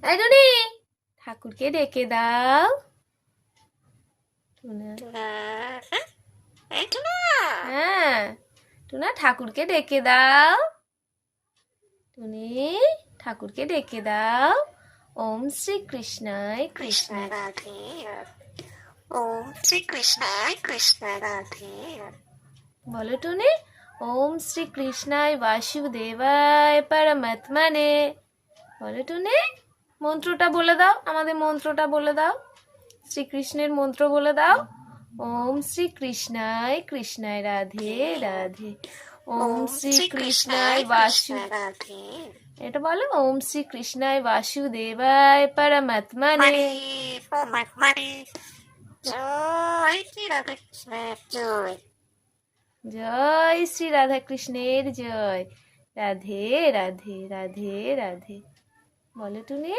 এই টুনি, ঠাকুরকে ডেকে দাও। টুনা, হ্যাঁ টুনা, ঠাকুরকে ডেকে দাও। টুনি, ঠাকুরকে ডেকে দাও। ওম শ্রী কৃষ্ণায় কৃষ্ণ রাধে। ওম শ্রী কৃষ্ণায় কৃষ্ণ রাধে। বলো টুনি। ওম শ্রী কৃষ্ণায় বাসুদেবায় পরমাত্মনে। বলো টুনি, মন্ত্রটা বলে দাও, আমাদের মন্ত্রটা বলে দাও, শ্রীকৃষ্ণের মন্ত্র বলে দাও। ওম শ্রী কৃষ্ণায় কৃষ্ণায় রাধে রাধে। ওম শ্রী কৃষ্ণায় বাসু, রাধে। এটা বলো। ওম শ্রী কৃষ্ণায় বাসুদেবায় পরমাত্মনে। জয় শ্রী রাধা কৃষ্ণের জয়। জয় শ্রী রাধা কৃষ্ণের জয়। রাধে রাধে রাধে রাধে। বলো টুনি।